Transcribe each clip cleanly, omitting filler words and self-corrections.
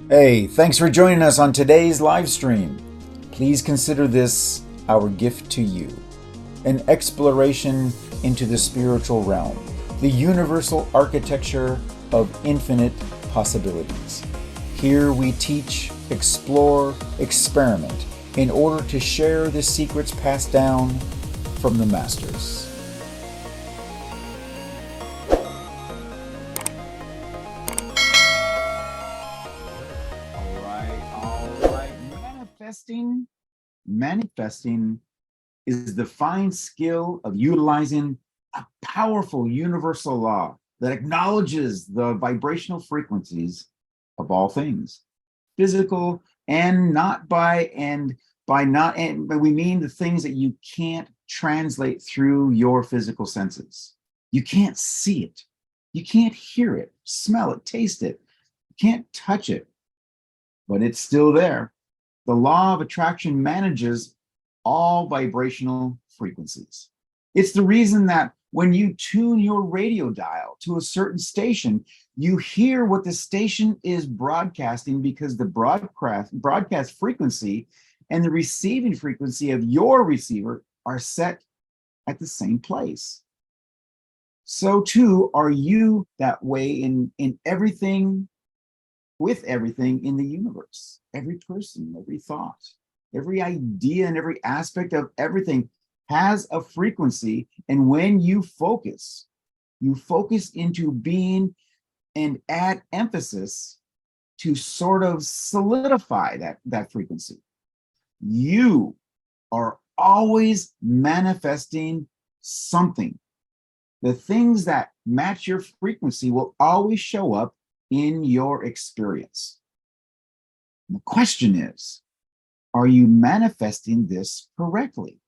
Hey, thanks for joining us on today's live stream. Please consider this our gift to you, an exploration into the spiritual realm, the universal architecture of infinite possibilities. Here we teach, explore, experiment in order to share the secrets passed down from the masters. All right. Manifesting is the fine skill of utilizing a powerful universal law that acknowledges the vibrational frequencies of all things, physical and not by but we mean the things that you can't translate through your physical senses. You can't see it. You can't hear it, smell it, taste it. You can't touch it, but it's still there. The law of attraction manages all vibrational frequencies. It's the reason that when you tune your radio dial to a certain station, you hear what the station is broadcasting because the broadcast frequency and the receiving frequency of your receiver are set at the same place. So too are you that way in everything, with everything in the universe. Every person, every thought, every idea, and every aspect of everything has a frequency. And when you focus into being and add emphasis to sort of solidify that frequency. You are always manifesting something. The things that match your frequency will always show up in your experience. And the question is, are you manifesting this correctly?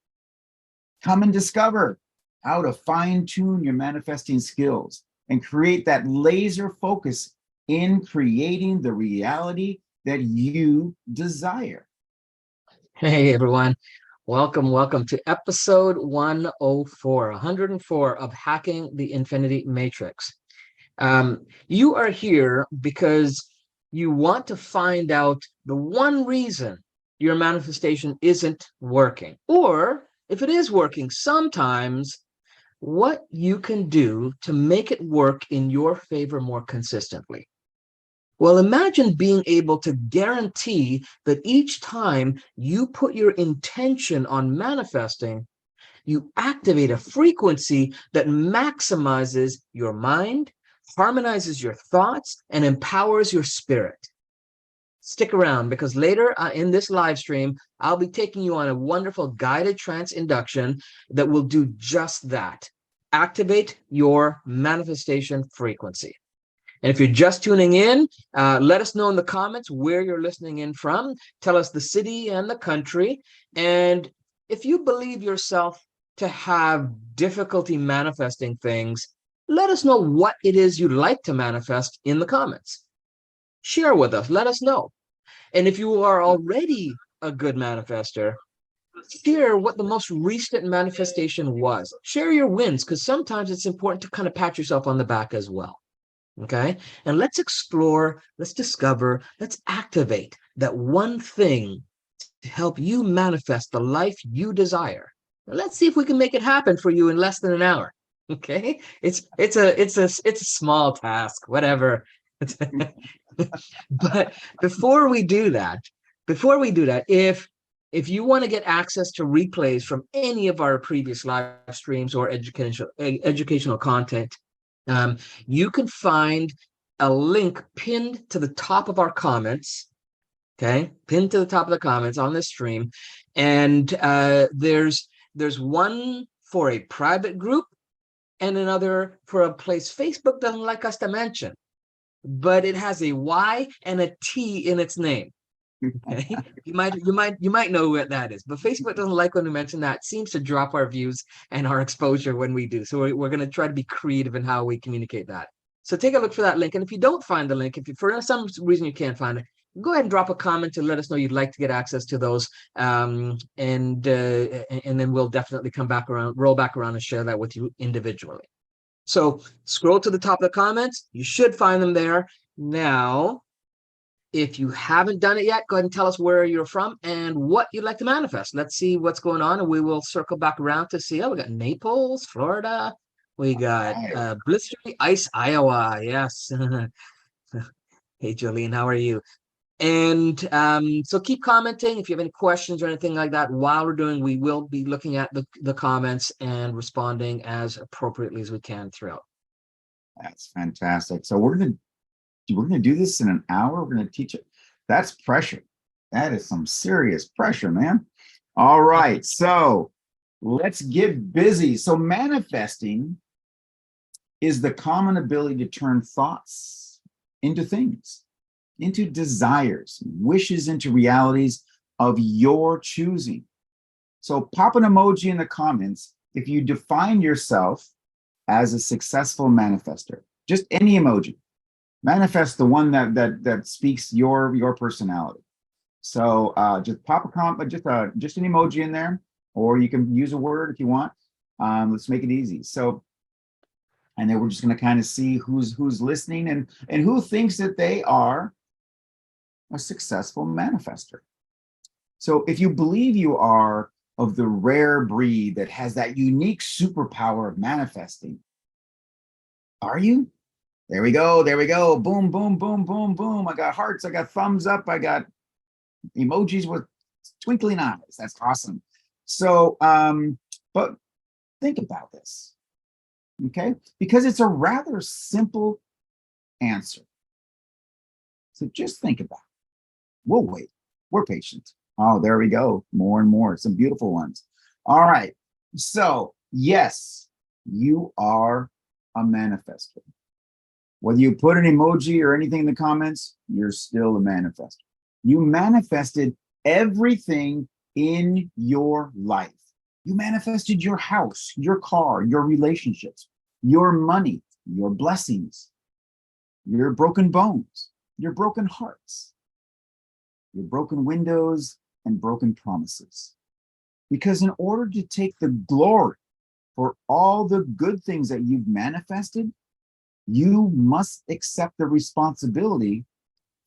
Come and discover how to fine-tune your manifesting skills and create that laser focus in creating the reality that you desire. Hey everyone, welcome to episode 104 of Hacking the Infinity Matrix. You are here because you want to find out the one reason your manifestation isn't working, or if it is working sometimes, what you can do to make it work in your favor more consistently. Well, imagine being able to guarantee that each time you put your intention on manifesting, you activate a frequency that maximizes your mind, harmonizes your thoughts, and empowers your spirit. Stick around because later in this live stream, I'll be taking you on a wonderful guided trance induction that will do just that. Activate your manifestation frequency. And if you're just tuning in, let us know in the comments where you're listening in from. Tell us the city and the country. And if you believe yourself to have difficulty manifesting things, let us know what it is you'd like to manifest in the comments. Share with us, let us know. And if you are already a good manifester, share what the most recent manifestation was. Share your wins, because sometimes it's important to kind of pat yourself on the back as well. Okay, and let's explore, let's discover, let's activate that one thing to help you manifest the life you desire. Let's see if we can make it happen for you in less than an hour. Okay, it's a small task, whatever. But before we do that, if you want to get access to replays from any of our previous live streams or educational content, you can find a link pinned to the top of our comments, okay? Pinned to the top of the comments on this stream. And there's one for a private group and another for a place Facebook doesn't like us to mention, but it has a Y and a T in its name. Okay. You might know what that is, but Facebook doesn't like when we mention that. It seems to drop our views and our exposure when we do. So we're going to try to be creative in how we communicate that. So take a look for that link. And if you don't find the link, if you, for some reason you can't find it, go ahead and drop a comment to let us know you'd like to get access to those. And then we'll definitely roll back around and share that with you individually. So scroll to the top of the comments. You should find them there. Now, If you haven't done it yet, go ahead and tell us where you're from and what you'd like to manifest. Let's see what's going on, and we will circle back around to see. Oh, we got Naples, Florida. We got Right. blistery ice, Iowa. Yes. Hey, Jolene, how are you? And so keep commenting if you have any questions or anything like that. While we're doing, we will be looking at the comments and responding as appropriately as we can throughout. That's fantastic. So we're gonna do this in an hour. We're gonna teach it. That's pressure. That is some serious pressure, man. All right, so let's get busy. So manifesting is the common ability to turn thoughts into things, into desires, wishes into realities of your choosing. So pop an emoji in the comments if you define yourself as a successful manifester. Just any emoji. Manifest the one that speaks your personality. So just pop a comment, just an emoji in there, or you can use a word if you want. Let's make it easy. So, and then we're just going to kind of see who's listening and who thinks that they are a successful manifester. So if you believe you are of the rare breed that has that unique superpower of manifesting, are you? There we go. There we go. Boom, boom, boom, boom, boom. I got hearts. I got thumbs up. I got emojis with twinkling eyes. That's awesome. So, but think about this, okay? Because it's a rather simple answer. So just think about it. We'll wait. We're patient. Oh, there we go. More and more. Some beautiful ones. All right. So, yes, you are a manifester. Whether you put an emoji or anything in the comments, you're still a manifester. You manifested everything in your life. You manifested your house, your car, your relationships, your money, your blessings, your broken bones, your broken hearts, your broken windows, and broken promises. Because in order to take the glory for all the good things that you've manifested, you must accept the responsibility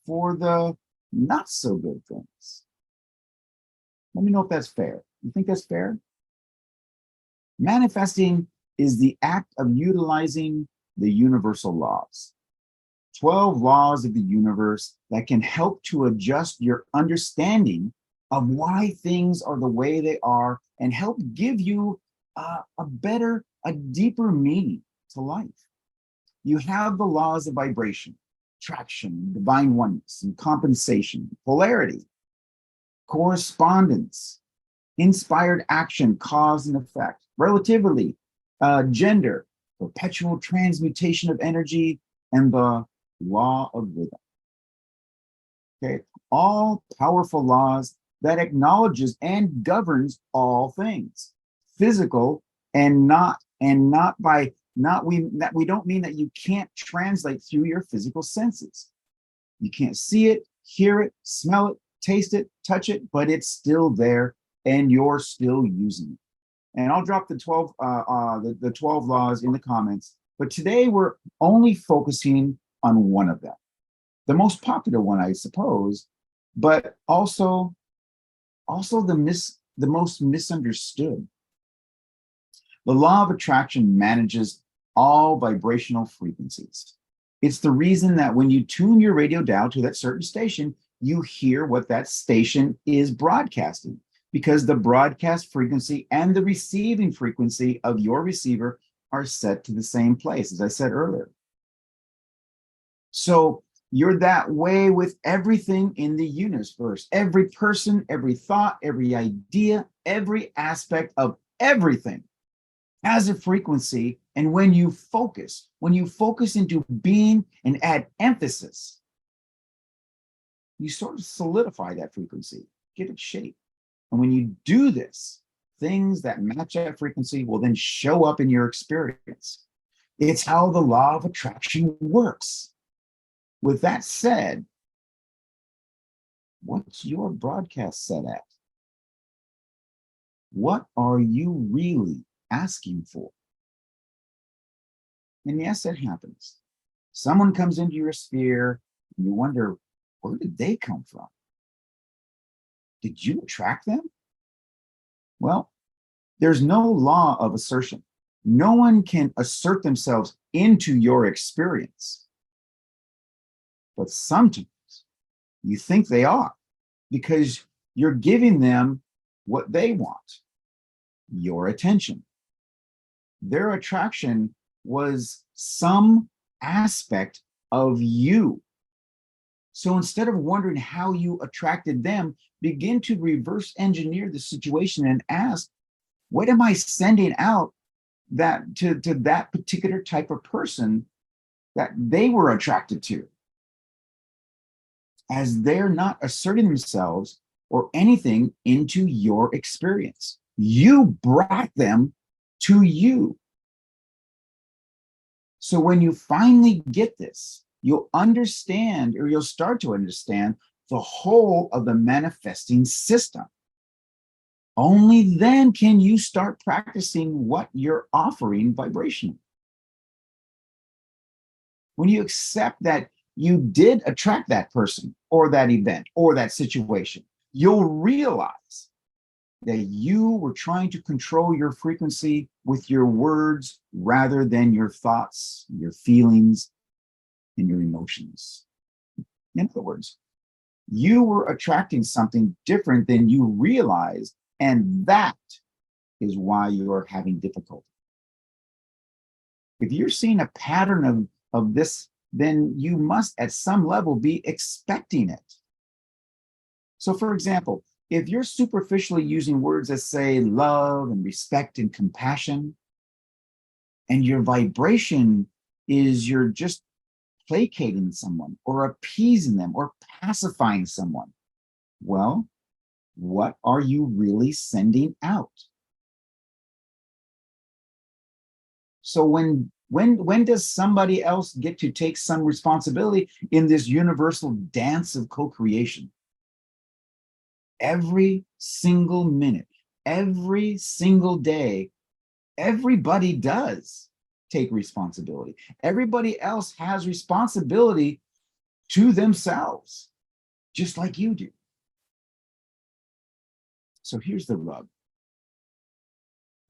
for the not so good things. Let me know if that's fair. You think that's fair? Manifesting is the act of utilizing the universal laws. 12 laws of the universe that can help to adjust your understanding of why things are the way they are and help give you a deeper meaning to life. You have the laws of vibration, attraction, divine oneness, and compensation, polarity, correspondence, inspired action, cause and effect, relativity, gender, perpetual transmutation of energy, and the law of rhythm. Okay, all powerful laws that acknowledges and governs all things, physical and not by not we don't mean that you can't translate through your physical senses. You can't see it, hear it, smell it, taste it, touch it, but it's still there and you're still using it. And I'll drop the 12 laws in the comments, but today we're only focusing on one of them. The most popular one, I suppose, but also the most misunderstood. The law of attraction manages all vibrational frequencies. It's the reason that when you tune your radio dial to that certain station, you hear what that station is broadcasting, because the broadcast frequency and the receiving frequency of your receiver are set to the same place, as I said earlier. So you're that way with everything in the universe. Every person, every thought, every idea, every aspect of everything has a frequency. And when you focus into being and add emphasis, you sort of solidify that frequency, give it shape. And when you do this, things that match that frequency will then show up in your experience. It's how the law of attraction works. With that said, what's your broadcast set at? What are you really asking for? And yes, it happens. Someone comes into your sphere and you wonder, where did they come from? Did you attract them? Well, there's no law of assertion. No one can assert themselves into your experience. But sometimes you think they are, because you're giving them what they want, your attention. Their attraction was some aspect of you. So instead of wondering how you attracted them, begin to reverse engineer the situation and ask, what am I sending out that to that particular type of person that they were attracted to? As they're not asserting themselves or anything into your experience. You brought them to you. So when you finally get this, you'll understand, or you'll start to understand, the whole of the manifesting system. Only then can you start practicing what you're offering vibrationally. When you accept that you did attract that person or that event or that situation, you'll realize that you were trying to control your frequency with your words rather than your thoughts, your feelings, and your emotions. In other words, you were attracting something different than you realized, and that is why you're having difficulty. If you're seeing a pattern of this, then you must at some level be expecting it. So for example, if you're superficially using words that say love and respect and compassion, and your vibration is you're just placating someone or appeasing them or pacifying someone, well, what are you really sending out? So when does somebody else get to take some responsibility in this universal dance of co-creation? Every single minute, every single day, everybody does take responsibility. Everybody else has responsibility to themselves, just like you do. So here's the rub.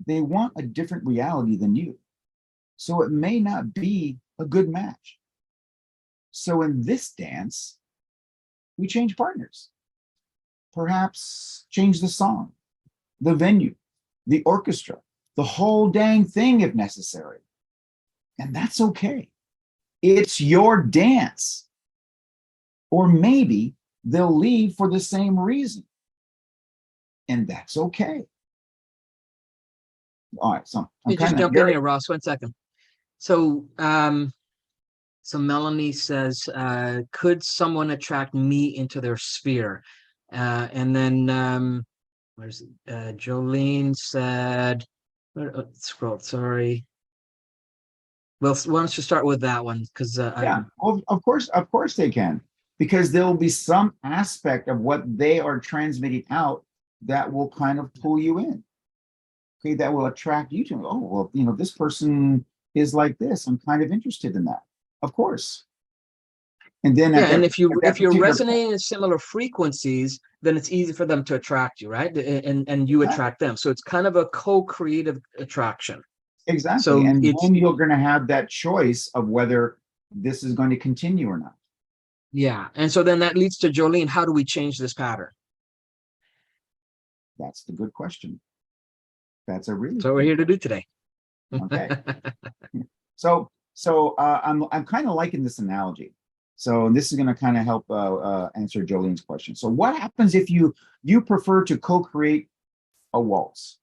They want a different reality than you. So it may not be a good match. So in this dance, we change partners. Perhaps change the song, the venue, the orchestra, the whole dang thing if necessary. And that's okay. It's your dance. Or maybe they'll leave for the same reason. And that's okay. All right, so I'm You just kind of jump in here, Ross. 1 second. So, so Melanie says, could someone attract me into their sphere? And then where's Jolene said, scroll, sorry. Well, why don't you start with that one? Because yeah, of course they can, because there will be some aspect of what they are transmitting out that will kind of pull you in. Okay, that will attract you to, oh, well, you know, this person is like this. I'm kind of interested in that. Of course. And then yeah, and if you're particular resonating in similar frequencies, then it's easy for them to attract you, right? And you attract them. So it's kind of a co-creative attraction. exactly. So And it's, then you're going to have that choice of whether this is going to continue or not. yeah. And so then that leads to Jolene. How do we change this pattern? That's the good question. That's a really So we're here to do today. okay. So I'm kind of liking this analogy. So this is going to kind of help answer Jolene's question. So what happens if you prefer to co-create a waltz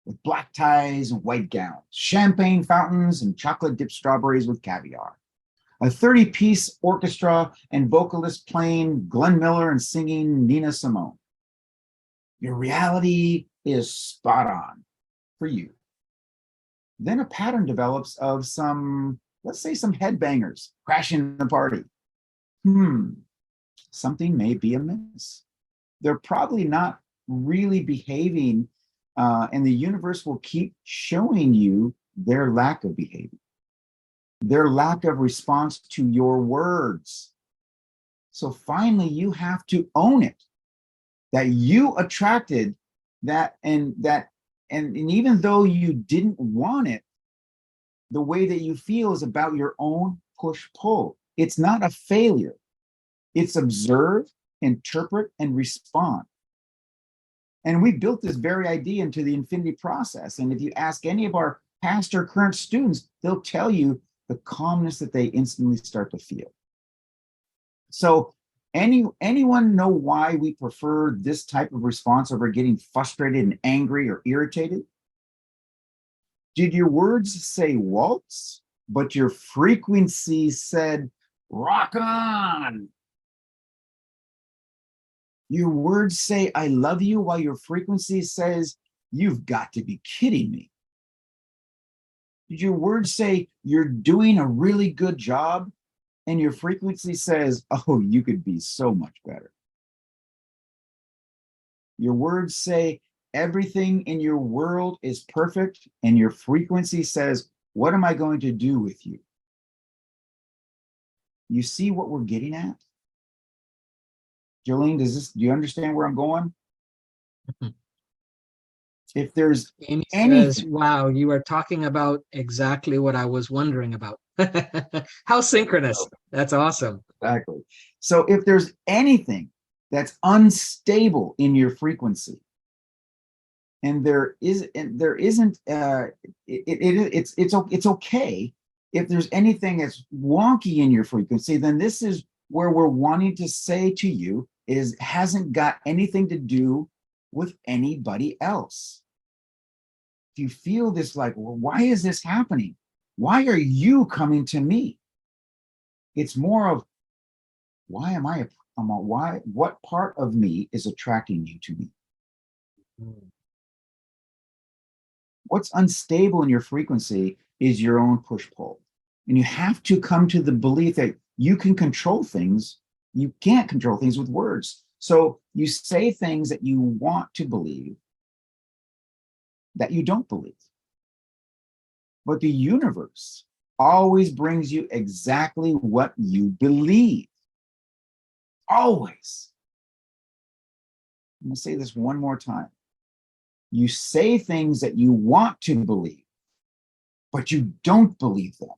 with black ties and white gowns, champagne fountains, and chocolate dipped strawberries with caviar? A 30-piece orchestra and vocalist playing Glenn Miller and singing Nina Simone. Your reality is spot on for you. Then a pattern develops of some, let's say, some headbangers crashing the party. Something may be amiss. They're probably not really behaving, and the universe will keep showing you their lack of behavior, their lack of response to your words. So finally, you have to own it, that you attracted that, and even though you didn't want it, the way that you feel is about your own push-pull. It's not a failure. It's observe, interpret, and respond. And we built this very idea into the infinity process. And if you ask any of our past or current students, they'll tell you the calmness that they instantly start to feel. So anyone know why we prefer this type of response over getting frustrated and angry or irritated? Did your words say waltz, but your frequency said rock on? Your words say I love you, while your frequency says you've got to be kidding me. Did your words say you're doing a really good job, and your frequency says, oh, you could be so much better? Your words say everything in your world is perfect, and your frequency says, what am I going to do with you? You see what we're getting at? Jolene, do you understand where I'm going? If there's Amy says, anything, wow, you are talking about exactly what I was wondering about. How synchronous. That's awesome. exactly. So if there's anything that's unstable in your frequency, and it's okay if there's anything that's wonky in your frequency, then this is where we're wanting to say to you is hasn't got anything to do with anybody else. If you feel this like, well, why is this happening? Why are you coming to me? It's more of, why am I, what part of me is attracting you to me? What's unstable in your frequency is your own push-pull. And you have to come to the belief that you can control things. You can't control things with words. So you say things that you want to believe that you don't believe. But the universe always brings you exactly what you believe. Always. I'm going to say this one more time. You say things that you want to believe, but you don't believe them.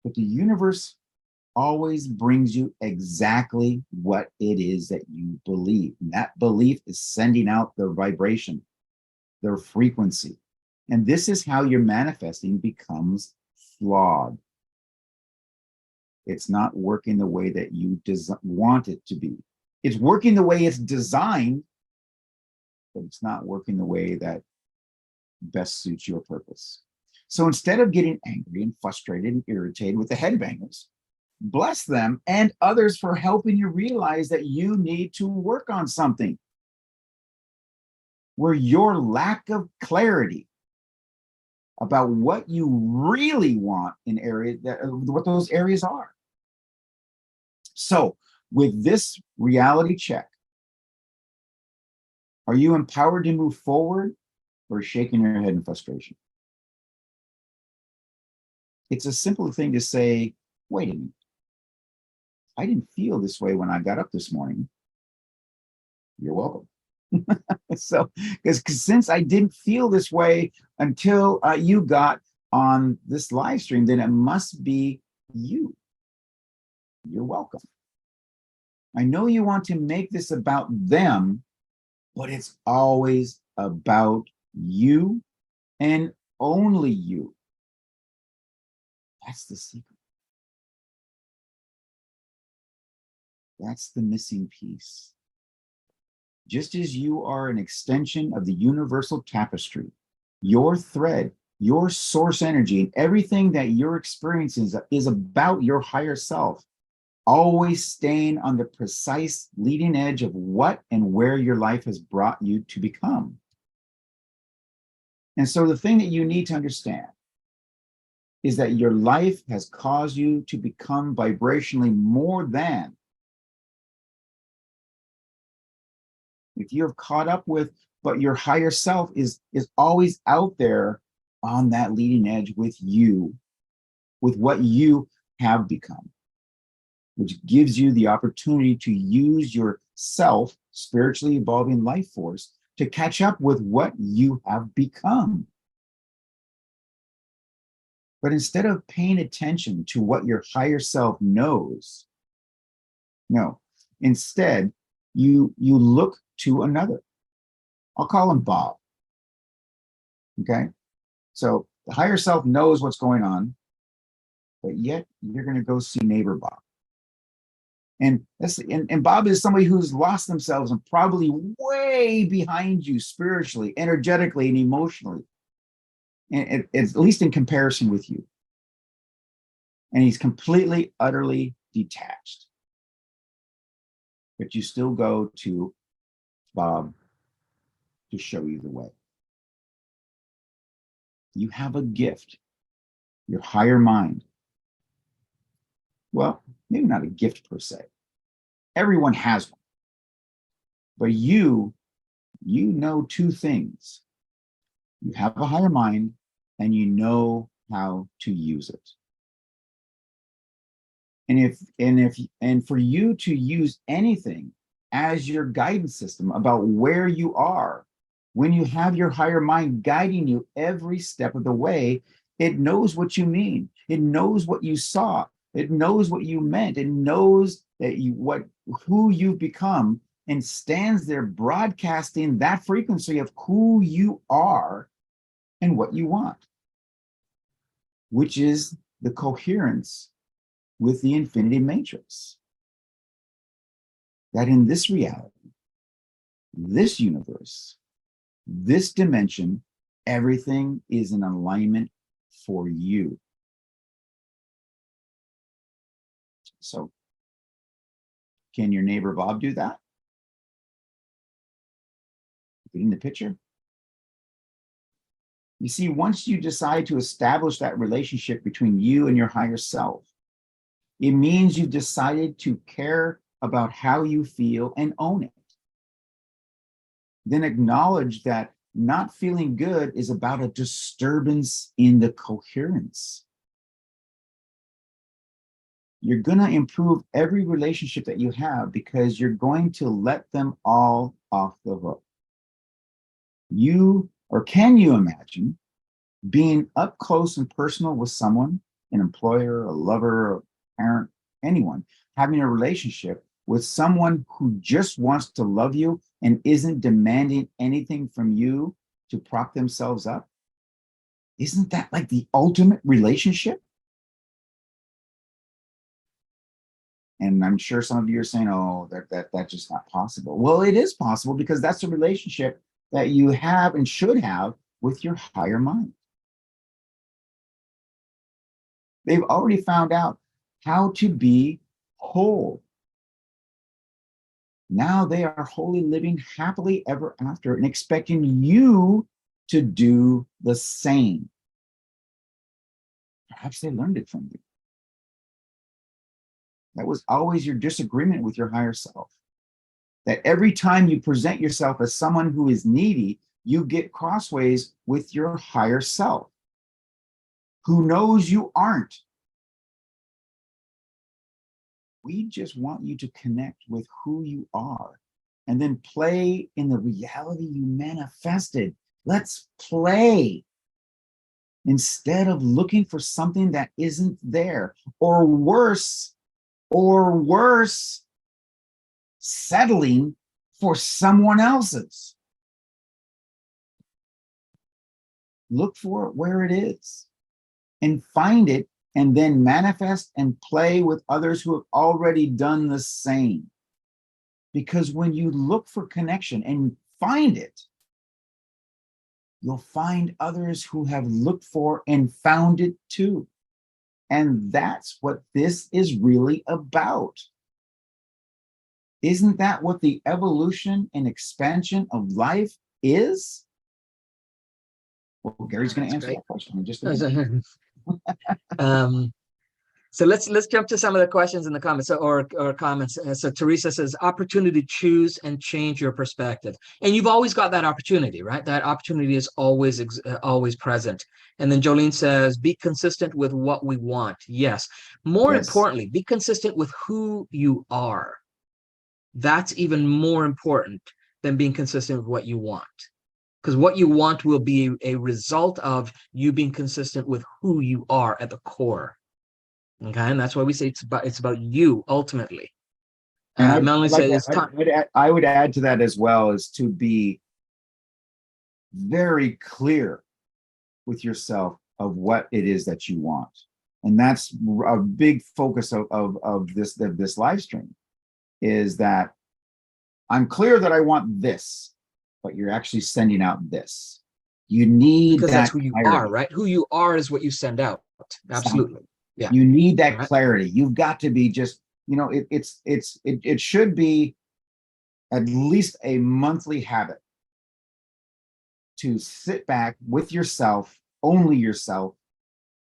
But the universe always brings you exactly what it is that you believe. And that belief is sending out the vibration, their frequency. And this is how your manifesting becomes flawed. It's not working the way that you want it to be. It's working the way it's designed, but it's not working the way that best suits your purpose. So instead of getting angry and frustrated and irritated with the headbangers, bless them and others for helping you realize that you need to work on something where your lack of clarity about what you really want in areas, what those areas are. So with this reality check, are you empowered to move forward or shaking your head in frustration? It's a simple thing to say, wait a minute, I didn't feel this way when I got up this morning. You're welcome. So, because since I didn't feel this way until you got on this live stream, then it must be you. You're welcome. I know you want to make this about them, but it's always about you and only you. That's the secret. That's the missing piece. Just as you are an extension of the universal tapestry, your thread, your source energy, and everything that you're experiencing is about your higher self, always staying on the precise leading edge of what and where your life has brought you to become. And so the thing that you need to understand is that your life has caused you to become vibrationally more than. If you have caught up with, but your higher self is always out there on that leading edge with you, with what you have become. which gives you the opportunity to use your self, spiritually evolving life force, to catch up with what you have become. But instead of paying attention to what your higher self knows, no, instead, you look to another. I'll call him Bob. Okay? So the higher self knows what's going on, but yet you're going to go see neighbor Bob. And Bob is somebody who's lost themselves and probably way behind you spiritually, energetically, and emotionally, and at least in comparison with you. And he's completely, utterly detached. But you still go to Bob to show you the way. You have a gift, your higher mind. Well, maybe not a gift per se. Everyone has one. But you know two things. You have a higher mind and you know how to use it. And for you to use anything as your guidance system about where you are, when you have your higher mind guiding you every step of the way, it knows what you mean. It knows what you saw. It knows what you meant. It knows that who you've become, and stands there broadcasting that frequency of who you are and what you want, which is the coherence with the infinity matrix. That in this reality, this universe, this dimension, everything is in alignment for you. So, can your neighbor Bob do that? Getting the picture? You see, once you decide to establish that relationship between you and your higher self, it means you've decided to care about how you feel and own it. Then acknowledge that not feeling good is about a disturbance in the coherence. You're going to improve every relationship that you have because you're going to let them all off the hook. Can you imagine being up close and personal with someone, an employer, a lover, a parent, anyone, having a relationship with someone who just wants to love you and isn't demanding anything from you to prop themselves up? Isn't that like the ultimate relationship? And I'm sure some of you are saying, oh, that's just not possible. Well, it is possible because that's the relationship that you have and should have with your higher mind. They've already found out how to be whole. Now they are wholly living happily ever after and expecting you to do the same. Perhaps they learned it from you. That was always your disagreement with your higher self. That every time you present yourself as someone who is needy, you get crossways with your higher self, who knows you aren't. We just want you to connect with who you are and then play in the reality you manifested. Let's play instead of looking for something that isn't there, or worse, settling for someone else's. Look for it where it is and find it, and then manifest and play with others who have already done the same. Because when you look for connection and find it, you'll find others who have looked for and found it too. And that's what this is really about. Isn't that what the evolution and expansion of life is? Well, Gary's going to answer that question in just a minute. So let's jump to some of the questions in the comments or comments. So Teresa says, opportunity to choose and change your perspective. And you've always got that opportunity, right? That opportunity is always present. And then Jolene says, be consistent with what we want. Yes. More importantly, be consistent with who you are. That's even more important than being consistent with what you want. Because what you want will be a result of you being consistent with who you are at the core. Okay, and that's why we say it's about you ultimately. And Melanie says, I would add to that as well, is to be very clear with yourself of what it is that you want. And that's a big focus of this live stream, is that I'm clear that I want this, but you're actually sending out this. You need because that that's who you clarity. are, right? Who you are is what you send out. Absolutely. Yeah. You need that clarity. You've got to be just, it should be at least a monthly habit to sit back with yourself, only yourself,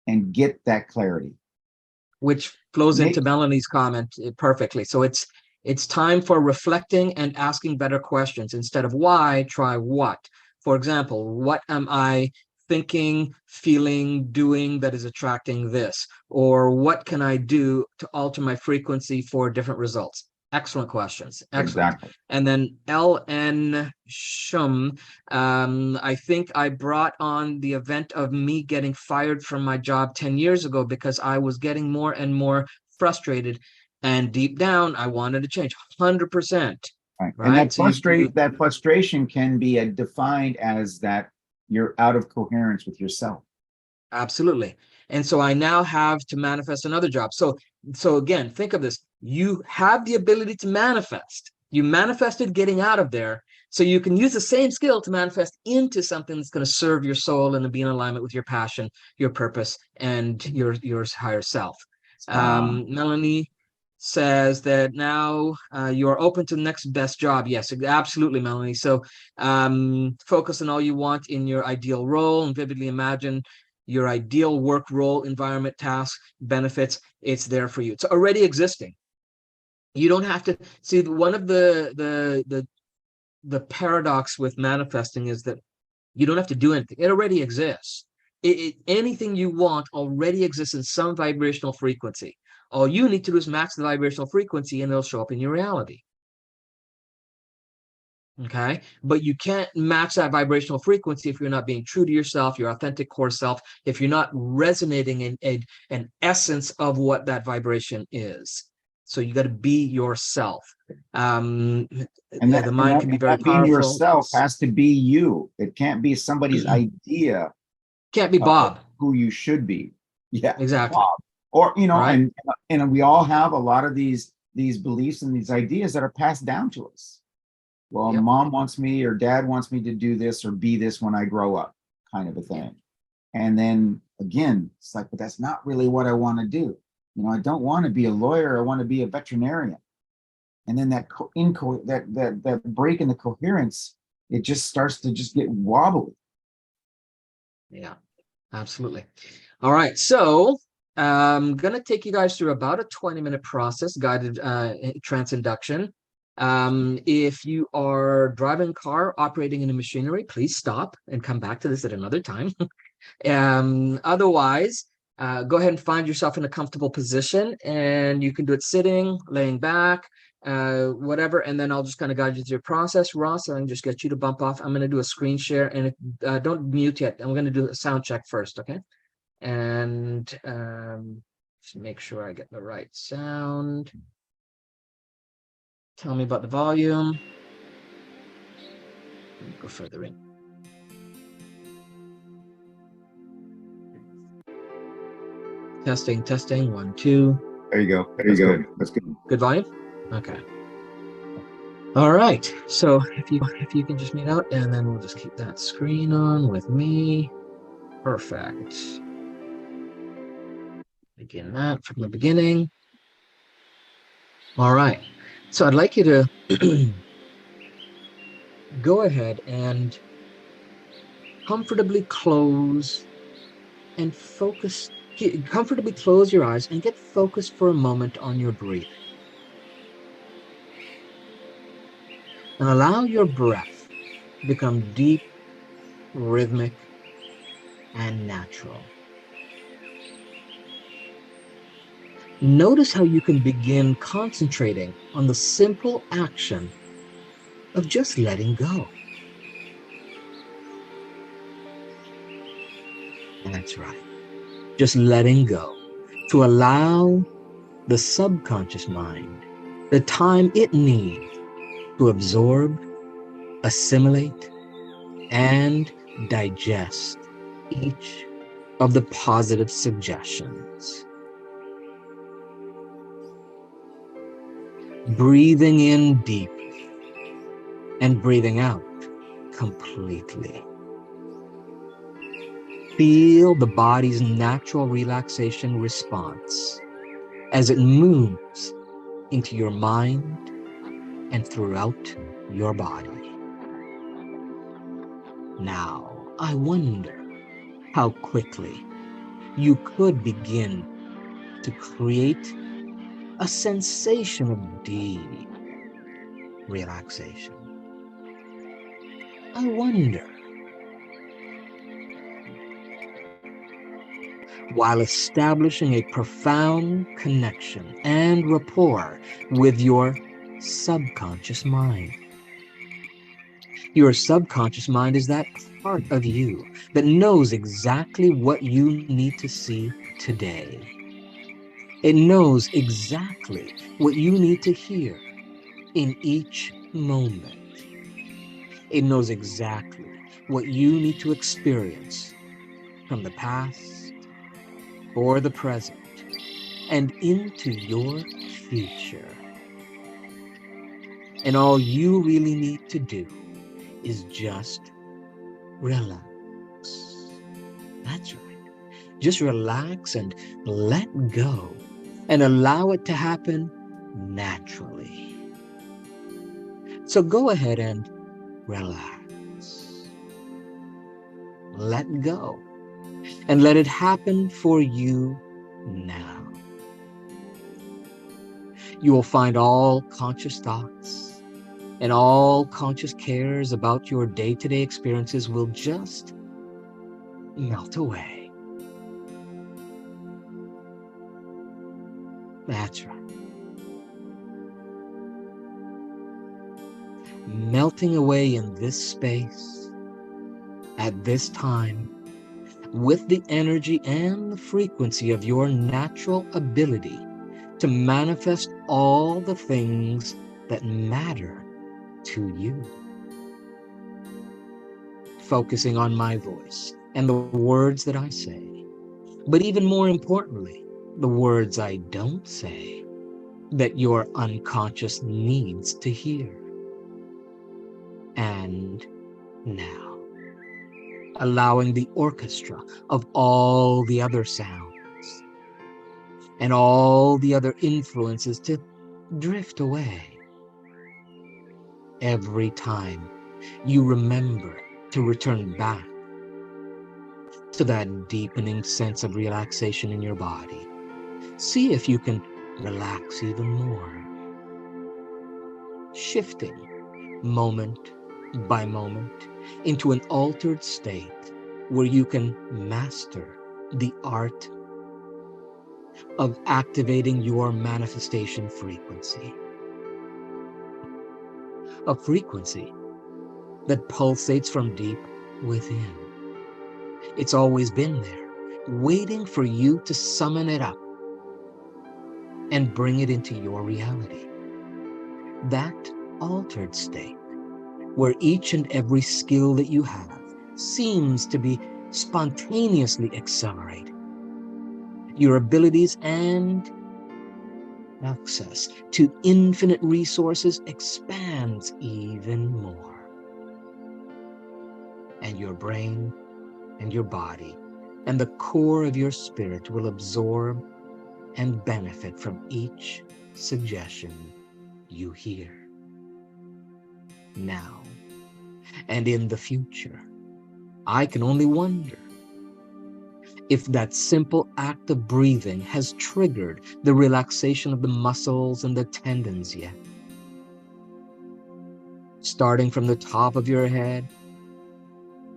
and get that clarity. Which flows into Melanie's comment perfectly. So it's time for reflecting and asking better questions. Instead of why, try what. For example, what am I thinking, feeling, doing that is attracting this? Or what can I do to alter my frequency for different results? Excellent questions. Excellent. Exactly. And then LN Shum, I think I brought on the event of me getting fired from my job 10 years ago because I was getting more and more frustrated. And deep down, I wanted to change 100%. Right. Right? And that, So that frustration can be defined as that you're out of coherence with yourself. Absolutely. And so I now have to manifest another job. So again, think of this. You have the ability to manifest. You manifested getting out of there. So you can use the same skill to manifest into something that's going to serve your soul and be in alignment with your passion, your purpose, and your higher self. Melanie says that now you are open to the next best job. Yes, absolutely, Melanie. So focus on all you want in your ideal role and vividly imagine your ideal work role, environment, tasks, benefits. It's there for you. It's already existing. You don't have to see. One of the paradox with manifesting is that you don't have to do anything. It already exists. Anything you want already exists in some vibrational frequency. All you need to do is match the vibrational frequency and it'll show up in your reality. Okay, but you can't match that vibrational frequency if you're not being true to yourself, your authentic core self, if you're not resonating in an essence of what that vibration is. So you got to be yourself. And the mind can be very powerful. Being yourself has to be you. It can't be somebody's idea. Can't be Bob. Who you should be. Yeah, exactly. Bob. Or right. and we all have a lot of these beliefs and these ideas that are passed down to us. Well, mom wants me or dad wants me to do this or be this when I grow up, kind of a thing. And then again, it's like, but that's not really what I want to do. I don't want to be a lawyer. I want to be a veterinarian. And then that break in the coherence, it just starts to just get wobbly. Yeah, absolutely. All right. So I'm going to take you guys through about a 20-minute process, guided trance induction. If you are driving a car, operating in a machinery, please stop and come back to this at another time. Otherwise, go ahead and find yourself in a comfortable position, and you can do it sitting, laying back, whatever, and then I'll just kind of guide you through your process. Ross, I can just get you to bump off. I'm going to do a screen share, and don't mute yet. I'm going to do a sound check first, okay? And just make sure I get the right sound. Tell me about the volume. Go further in. Testing, testing. 1, 2. There you go. That's good. That's good. Good volume? Okay. All right. So if you can just mute out, and then we'll just keep that screen on with me. Perfect. Begin that from the beginning. All right. So I'd like you to go ahead and comfortably close and focus Comfortably close your eyes and get focused for a moment on your breathing. And allow your breath to become deep, rhythmic, and natural. Notice how you can begin concentrating on the simple action of just letting go. That's right. Just letting go to allow the subconscious mind the time it needs to absorb, assimilate, and digest each of the positive suggestions. Breathing in deeply and breathing out completely. Feel the body's natural relaxation response as it moves into your mind and throughout your body. Now, I wonder how quickly you could begin to create a sensation of deep relaxation. I wonder, while establishing a profound connection and rapport with your subconscious mind. Your subconscious mind is that part of you that knows exactly what you need to see today. It knows exactly what you need to hear in each moment. It knows exactly what you need to experience from the past or the present and into your future. And all you really need to do is just relax. That's right. Just relax and let go and allow it to happen naturally. So go ahead and relax. Let go and let it happen for you now. You will find all conscious thoughts and all conscious cares about your day-to-day experiences will just melt away. That's right. Melting away in this space, at this time, with the energy and the frequency of your natural ability to manifest all the things that matter to you. Focusing on my voice and the words that I say, but even more importantly, the words I don't say that your unconscious needs to hear. And now, allowing the orchestra of all the other sounds and all the other influences to drift away. Every time you remember to return back to that deepening sense of relaxation in your body, see if you can relax even more, shifting moment by moment into an altered state where you can master the art of activating your manifestation frequency. A frequency that pulsates from deep within. It's always been there, waiting for you to summon it up and bring it into your reality. That altered state where each and every skill that you have seems to be spontaneously accelerating. Your abilities and access to infinite resources expands even more. And your brain and your body and the core of your spirit will absorb and benefit from each suggestion you hear. Now and in the future, I can only wonder if that simple act of breathing has triggered the relaxation of the muscles and the tendons yet. Starting from the top of your head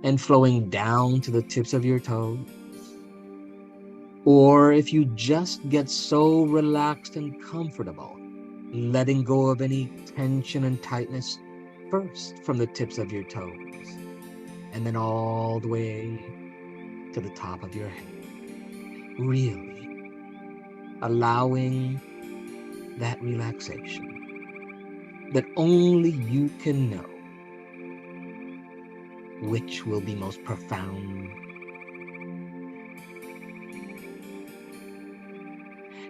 and flowing down to the tips of your toes. Or if you just get so relaxed and comfortable, letting go of any tension and tightness first from the tips of your toes, and then all the way to the top of your head. Really allowing that relaxation that only you can know which will be most profound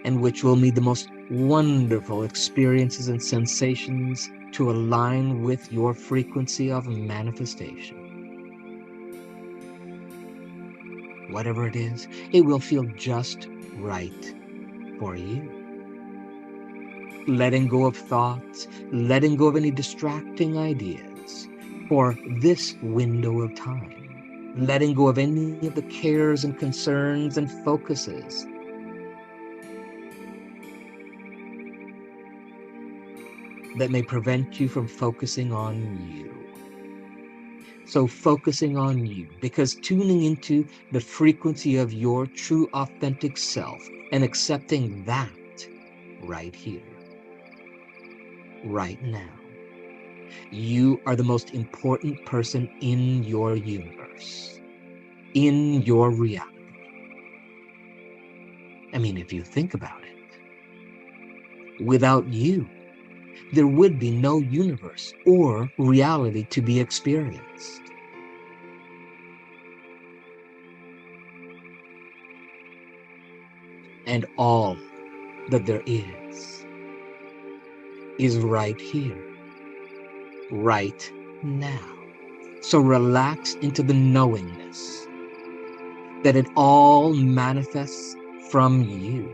and which will be the most wonderful experiences and sensations to align with your frequency of manifestation. Whatever it is, it will feel just right for you. Letting go of thoughts, letting go of any distracting ideas for this window of time, letting go of any of the cares and concerns and focuses that may prevent you from focusing on you. So focusing on you, because tuning into the frequency of your true authentic self and accepting that right here, right now. You are the most important person in your universe, in your reality. I mean, if you think about it, without you, there would be no universe or reality to be experienced. And all that there is right here, right now. So relax into the knowingness that it all manifests from you.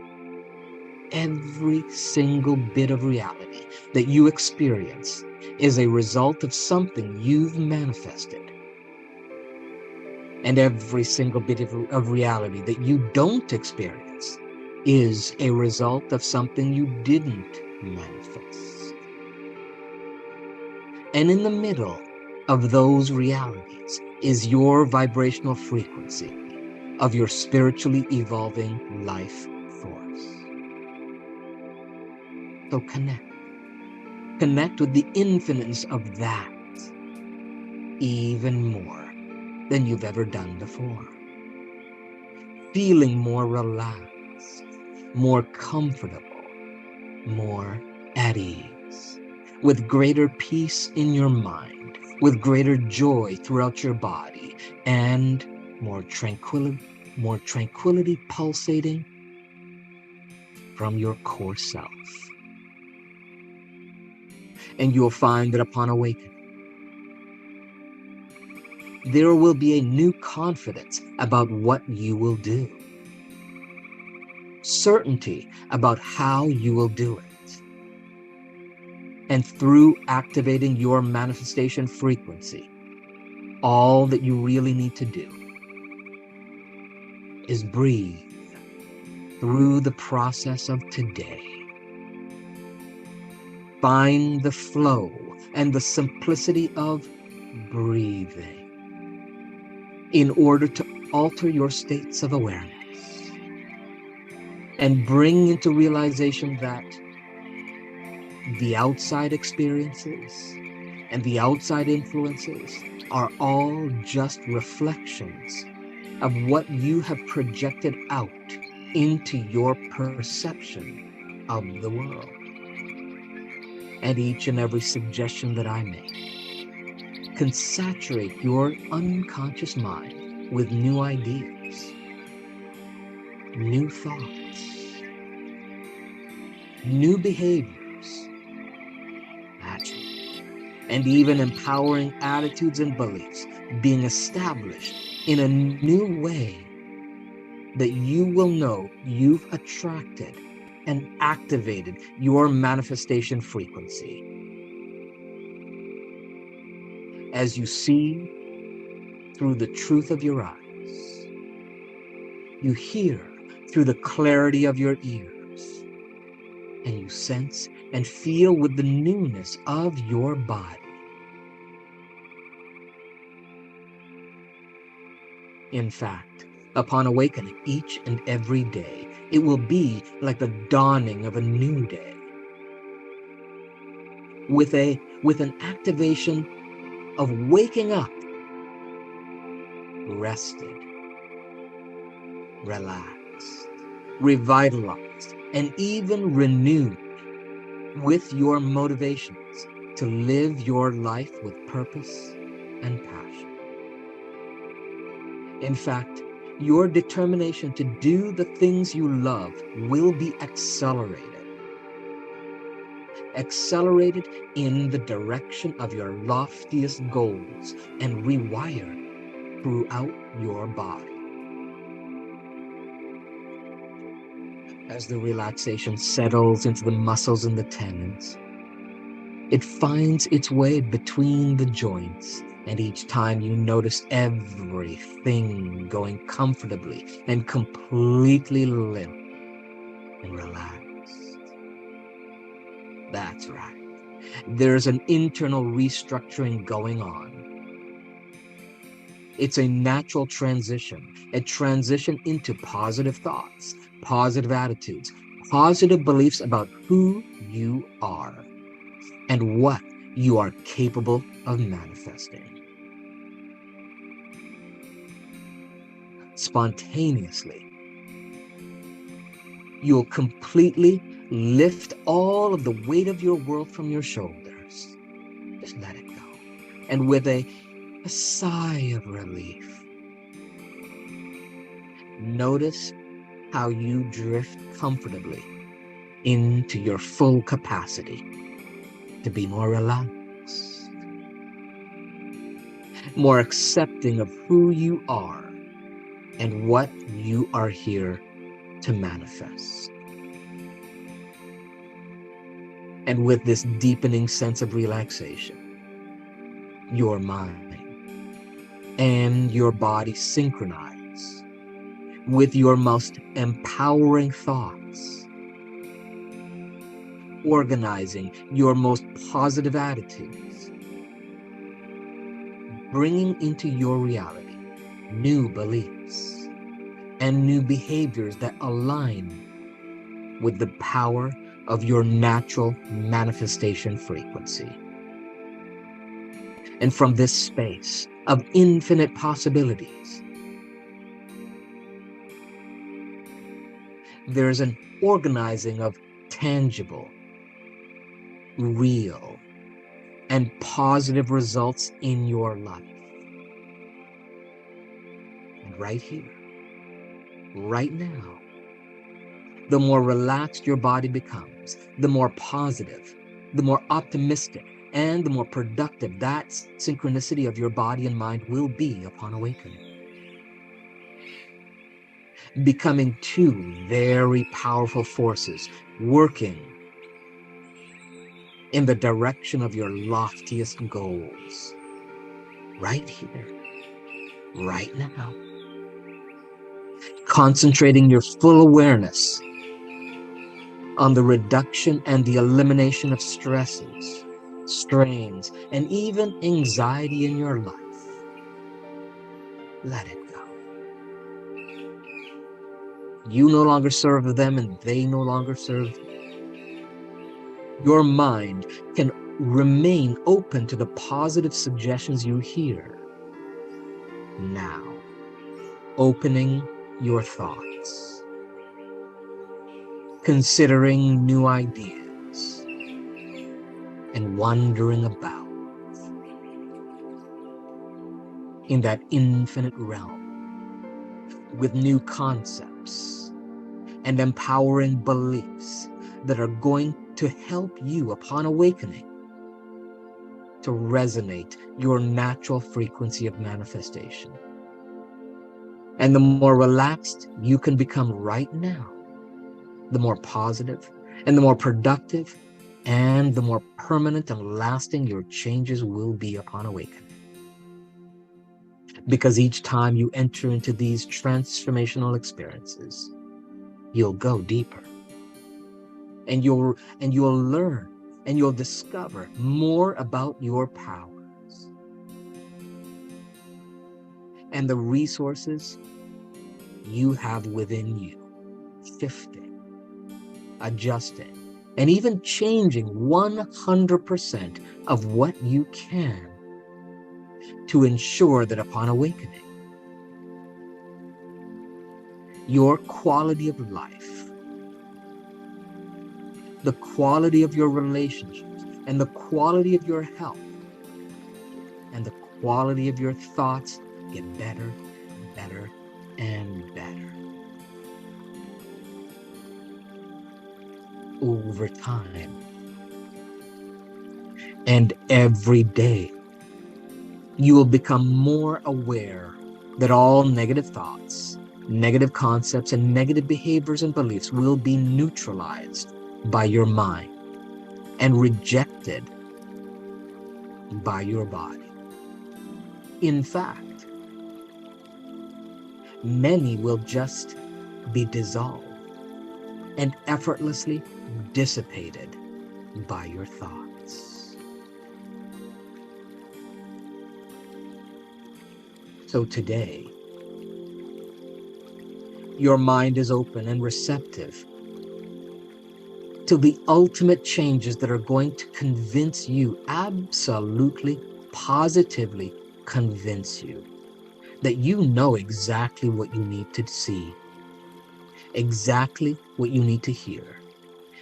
Every single bit of reality that you experience is a result of something you've manifested. And every single bit of reality that you don't experience is a result of something you didn't manifest. And in the middle of those realities is your vibrational frequency of your spiritually evolving life force. So connect with the infiniteness of that even more than you've ever done before. Feeling more relaxed, more comfortable, more at ease, with greater peace in your mind, with greater joy throughout your body, and more tranquility pulsating from your core self. And you'll find that upon awakening, there will be a new confidence about what you will do. Certainty about how you will do it. And through activating your manifestation frequency, all that you really need to do is breathe through the process of today. Find the flow and the simplicity of breathing in order to alter your states of awareness and bring into realization that the outside experiences and the outside influences are all just reflections of what you have projected out into your perception of the world. And each and every suggestion that I make can saturate your unconscious mind with new ideas, new thoughts, new behaviors, and even empowering attitudes and beliefs being established in a new way that you will know you've attracted and activated your manifestation frequency. As you see through the truth of your eyes, You hear through the clarity of your ears, and you sense and feel with the newness of your body. In fact, upon awakening each and every day, it will be like the dawning of a new day, with an activation of waking up, rested, relaxed, revitalized, and even renewed with your motivations to live your life with purpose and passion. In fact, your determination to do the things you love will be accelerated in the direction of your loftiest goals and rewired throughout your body. As the relaxation settles into the muscles and the tendons, it finds its way between the joints, and each time you notice everything going comfortably and completely limp and relaxed. That's right. There's an internal restructuring going on. It's a natural transition, a transition into positive thoughts, positive attitudes, positive beliefs about who you are and what you are capable of manifesting. Spontaneously, you'll completely lift all of the weight of your world from your shoulders. Just let it go. And with a sigh of relief, notice how you drift comfortably into your full capacity to be more relaxed, more accepting of who you are and what you are here to manifest. And with this deepening sense of relaxation, your mind and your body synchronize with your most empowering thoughts, organizing your most positive attitudes, bringing into your reality new beliefs and new behaviors that align with the power of your natural manifestation frequency. And from this space of infinite possibilities, there's an organizing of tangible, real, and positive results in your life. And right here, right now, the more relaxed your body becomes, the more positive, the more optimistic, and the more productive that synchronicity of your body and mind will be upon awakening. Becoming two very powerful forces working in the direction of your loftiest goals. Right here, right now. Concentrating your full awareness on the reduction and the elimination of stresses, strains, and even anxiety in your life. Let it go. You no longer serve them and they no longer serve you. Your mind can remain open to the positive suggestions you hear. Now, opening your thoughts, considering new ideas, and wandering about in that infinite realm with new concepts and empowering beliefs that are going to help you upon awakening to resonate your natural frequency of manifestation. And the more relaxed you can become right now, the more positive and the more productive and the more permanent and lasting your changes will be upon awakening. Because each time you enter into these transformational experiences, you'll go deeper. And you'll learn and you'll discover more about your powers and the resources you have within you, shifting, adjusting, and even changing 100% of what you can to ensure that upon awakening, your quality of life, the quality of your relationships, and the quality of your health, and the quality of your thoughts get better, better, and better over time. And every day, you will become more aware that all negative thoughts, negative concepts, and negative behaviors and beliefs will be neutralized by your mind and rejected by your body. In fact, many will just be dissolved and effortlessly dissipated by your thoughts. So today, your mind is open and receptive to the ultimate changes that are going to convince you, absolutely, positively convince you, that you know exactly what you need to see, exactly what you need to hear,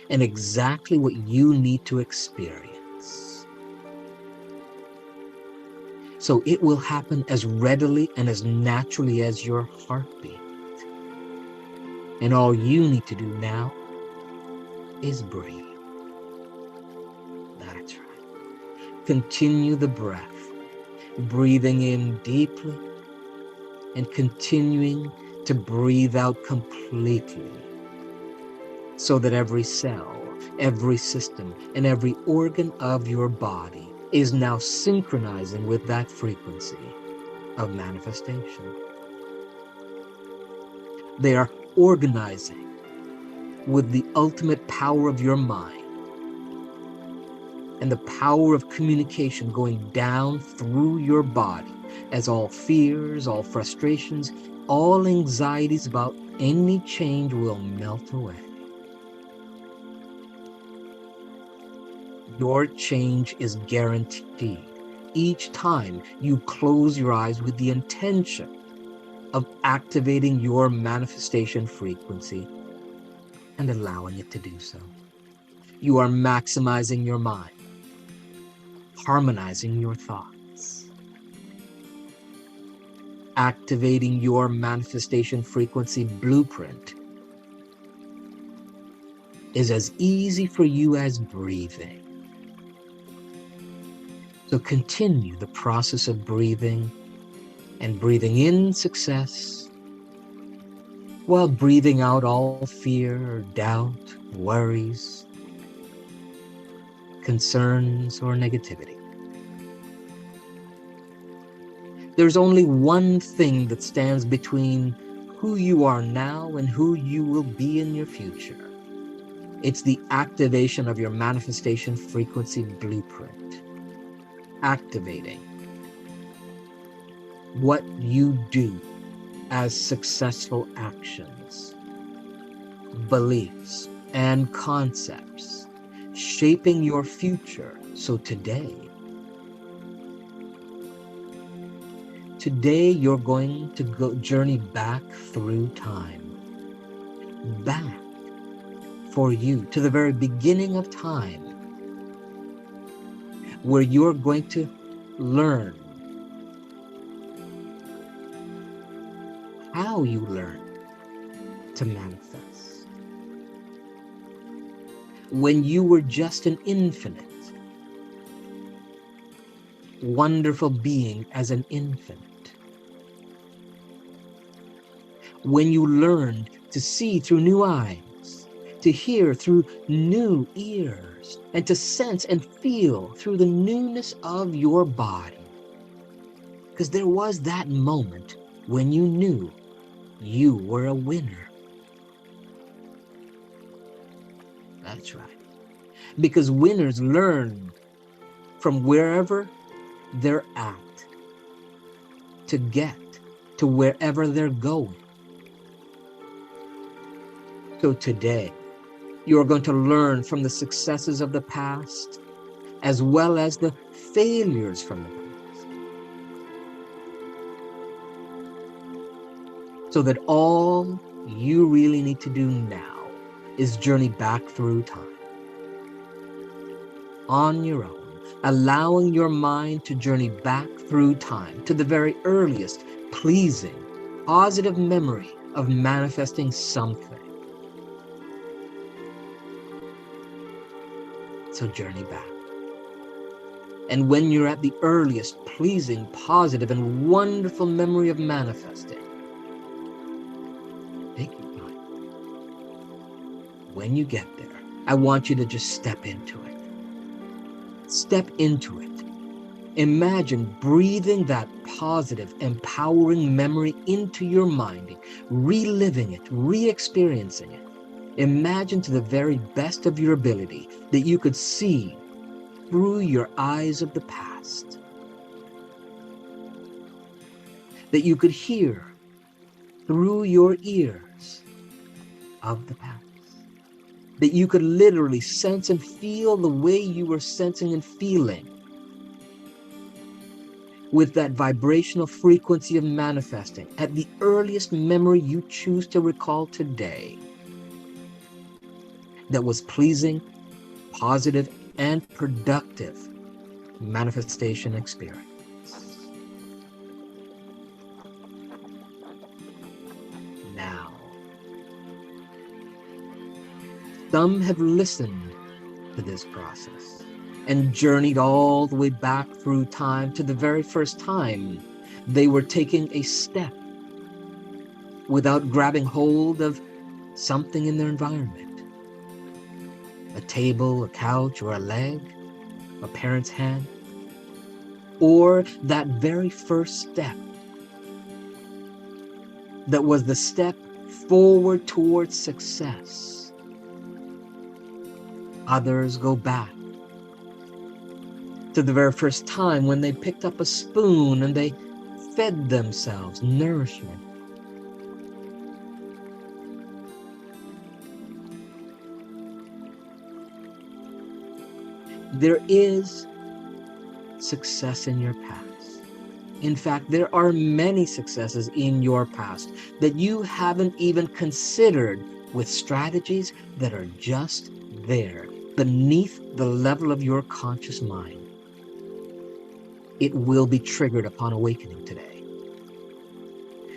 and exactly what you need to experience. So it will happen as readily and as naturally as your heartbeat. And all you need to do now is breathe. That's right. Continue the breath, breathing in deeply and continuing to breathe out completely, so that every cell, every system, and every organ of your body is now synchronizing with that frequency of manifestation. They are organizing with the ultimate power of your mind and the power of communication going down through your body, as all fears, all frustrations, all anxieties about any change will melt away. Your change is guaranteed each time you close your eyes with the intention of activating your manifestation frequency and allowing it to do so. You are maximizing your mind, harmonizing your thoughts, activating your manifestation frequency blueprint is as easy for you as breathing. So continue the process of breathing and breathing in success while breathing out all fear, doubt, worries, concerns, or negativity. There's only one thing that stands between who you are now and who you will be in your future. It's the activation of your manifestation frequency blueprint. Activating what you do as successful actions, beliefs, and concepts, shaping your future. So today you're going to journey back through time, back for you to the very beginning of time, where you're going to learn how you learn to manifest. When you were just an infinite, wonderful being as an infant. When you learned to see through new eyes, to hear through new ears, and to sense and feel through the newness of your body. Because there was that moment when you knew you were a winner. That's right. Because winners learn from wherever they're at to get to wherever they're going. So today, you are going to learn from the successes of the past as well as the failures from the past, so that all you really need to do now is journey back through time on your own, allowing your mind to journey back through time to the very earliest pleasing, positive memory of manifesting something. So journey back. And when you're at the earliest pleasing, positive, and wonderful memory of manifesting, take your time. When you get there, I want you to just step into it. Step into it. Imagine breathing that positive, empowering memory into your mind, reliving it, re-experiencing it. Imagine to the very best of your ability that you could see through your eyes of the past, that you could hear through your ears of the past, that you could literally sense and feel the way you were sensing and feeling with that vibrational frequency of manifesting at the earliest memory you choose to recall today that was pleasing, positive, and productive manifestation experience. Now, some have listened to this process and journeyed all the way back through time to the very first time they were taking a step without grabbing hold of something in their environment. A table, a couch, or a leg, a parent's hand, or that very first step that was the step forward towards success. Others go back to the very first time when they picked up a spoon and they fed themselves nourishment. There is success in your past. In fact, there are many successes in your past that you haven't even considered, with strategies that are just there beneath the level of your conscious mind. It will be triggered upon awakening today.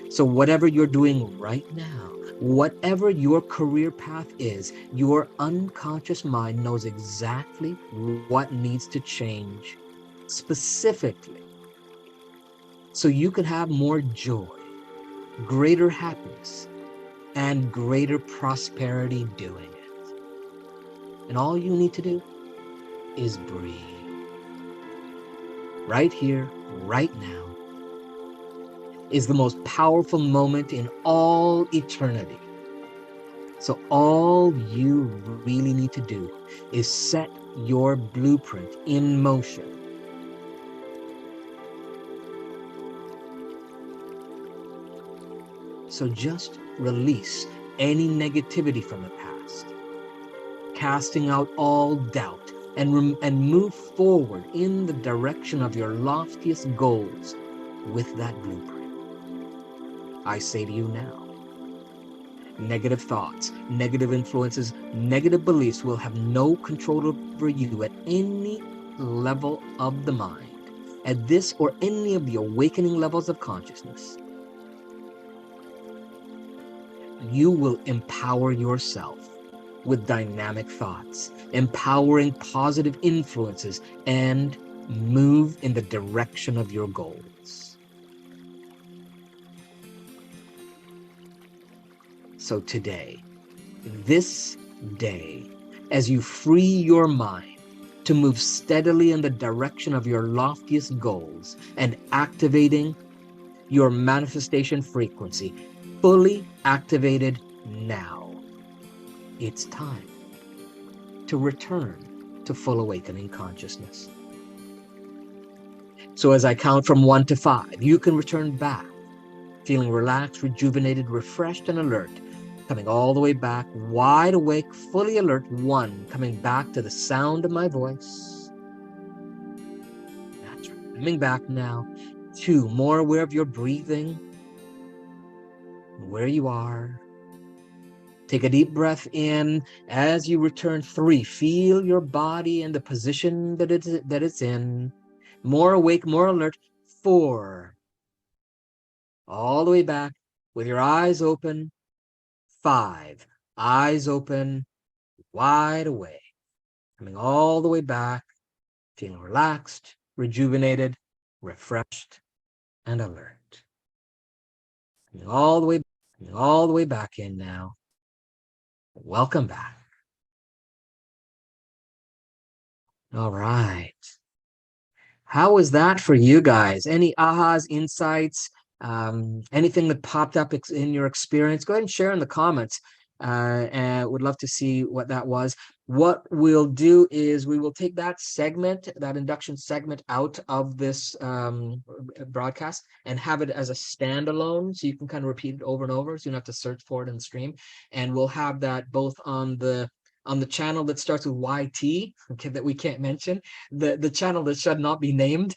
So whatever you're doing right now, whatever your career path is, your unconscious mind knows exactly what needs to change specifically so you can have more joy, greater happiness, and greater prosperity doing it. And all you need to do is breathe. Right here, right now, is the most powerful moment in all eternity. So all you really need to do is set your blueprint in motion. So just release any negativity from the past, casting out all doubt, and move forward in the direction of your loftiest goals with that blueprint. I say to you now, negative thoughts, negative influences, negative beliefs will have no control over you at any level of the mind, at this or any of the awakening levels of consciousness. You will empower yourself with dynamic thoughts, empowering positive influences, and move in the direction of your goals. So today, this day, as you free your mind to move steadily in the direction of your loftiest goals and activating your manifestation frequency, fully activated now. It's time to return to full awakening consciousness. So as I count from 1 to 5, you can return back, feeling relaxed, rejuvenated, refreshed, and alert, coming all the way back, wide awake, fully alert. 1, coming back to the sound of my voice. That's right, coming back now. 2, more aware of your breathing, where you are. Take a deep breath in as you return. 3, feel your body and the position that it's in. More awake, more alert. 4, all the way back with your eyes open. 5, eyes open, wide awake, coming all the way back, feeling relaxed, rejuvenated, refreshed, and alert. Coming all the way back in now. Welcome back. All right. How was that for you guys? Any ahas, insights, anything that popped up in your experience? Go ahead and share in the comments. And would love to see what that was. What we'll do is we will take that segment, that induction segment, out of this broadcast and have it as a standalone, so you can kind of repeat it over and over, so you don't have to search for it in the stream. And we'll have that both on the channel that starts with YT, okay, that we can't mention, the channel that should not be named,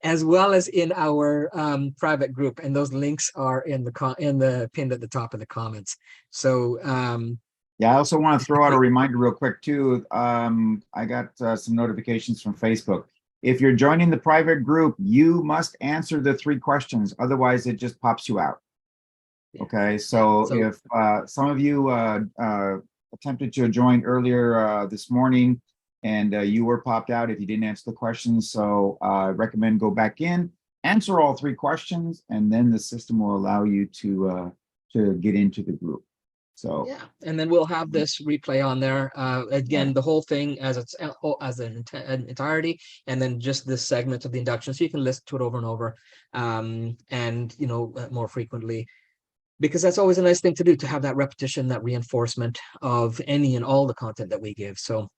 as well as in our private group, and those links are in the pinned at the top of the comments. So yeah, I also want to throw out a reminder real quick too. I got some notifications from Facebook. If you're joining the private group, you must answer the 3 questions, otherwise it just pops you out. Okay, so if some of you attempted to join earlier this morning and you were popped out if you didn't answer the questions, so I recommend go back in, answer all 3 questions, and then the system will allow you to get into the group. So yeah, and then we'll have this replay on there again, yeah, the whole thing as an entirety, and then just this segment of the induction, so you can listen to it over and over, and more frequently. Because that's always a nice thing to do, to have that repetition, that reinforcement of any and all the content that we give. So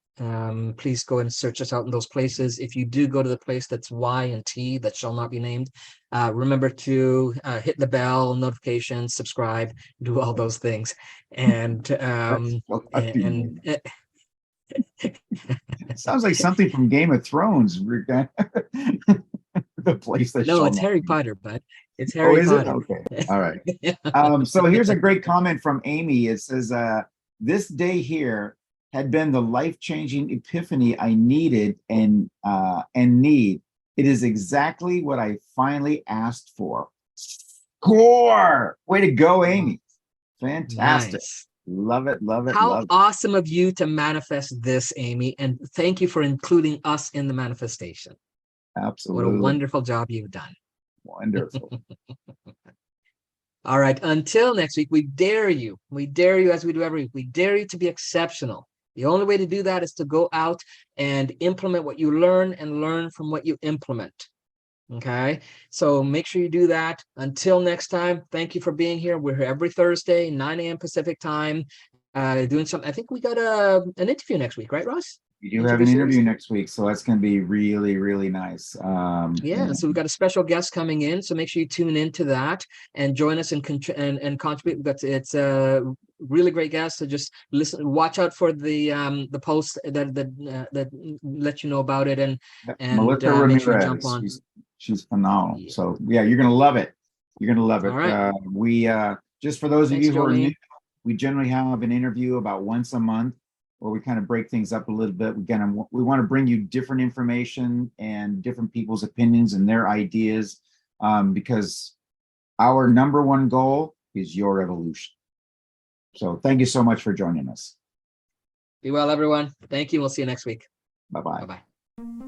please go and search us out in those places. If you do go to the place that's Y and T, that shall not be named, remember to hit the bell, notifications, subscribe, do all those things. And it sounds like something from Game of Thrones. The place that no, it's Harry Potter, but it's Harry Potter. Okay, all right. So here's a great comment from Amy. It says, this day here had been the life-changing epiphany I needed and need. It is exactly what I finally asked for. Score! Way to go, Amy. Fantastic. Nice. Love it, love it. How awesome of you to manifest this, Amy, and thank you for including us in the manifestation. Absolutely. What a wonderful job you've done. Wonderful. All right, until next week, we dare you as we do every week, we dare you to be exceptional. The only way to do that is to go out and implement what you learn and learn from what you implement. Okay, so make sure you do that. Until next time, thank you for being here. We're here every Thursday, 9 a.m. Pacific time, doing something. I think we got an interview next week, right, Ross? We do have an interview next week, so that's going to be really, really nice. Yeah, so we've got a special guest coming in, so make sure you tune into that and join us and contribute. It's a really great guest, so just listen, watch out for the post that let you know about it, and Melissa Ramirez, make sure you jump on. She's phenomenal. Yeah. So yeah, you're going to love it. You're going to love it. All right. We just for those of you who Jolene. are new, we generally have an interview about once a month, where we kind of break things up a little bit. We want to bring you different information and different people's opinions and their ideas, because our number one goal is your evolution. So thank you so much for joining us. Be well, everyone. Thank you. We'll see you next week. Bye-bye. Bye-bye.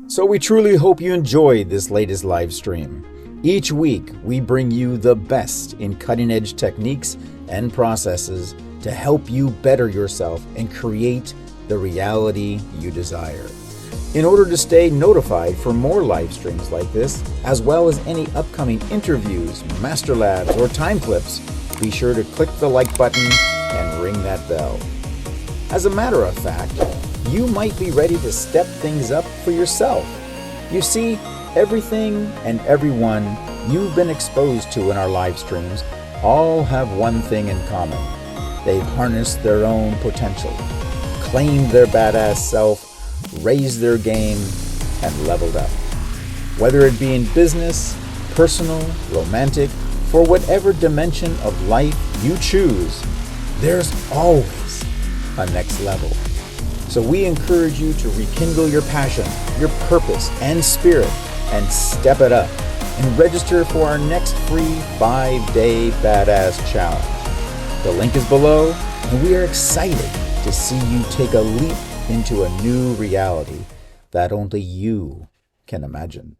So we truly hope you enjoyed this latest live stream. Each week, we bring you the best in cutting-edge techniques and processes to help you better yourself and create the reality you desire. In order to stay notified for more live streams like this, as well as any upcoming interviews, master labs, or time clips, be sure to click the like button and ring that bell. As a matter of fact, you might be ready to step things up for yourself. You see, everything and everyone you've been exposed to in our live streams all have one thing in common. They've harnessed their own potential, claimed their badass self, raised their game, and leveled up. Whether it be in business, personal, romantic, for whatever dimension of life you choose, there's always a next level. So we encourage you to rekindle your passion, your purpose, and spirit, and step it up, and register for our next free 5-day badass challenge. The link is below, and we are excited to see you take a leap into a new reality that only you can imagine.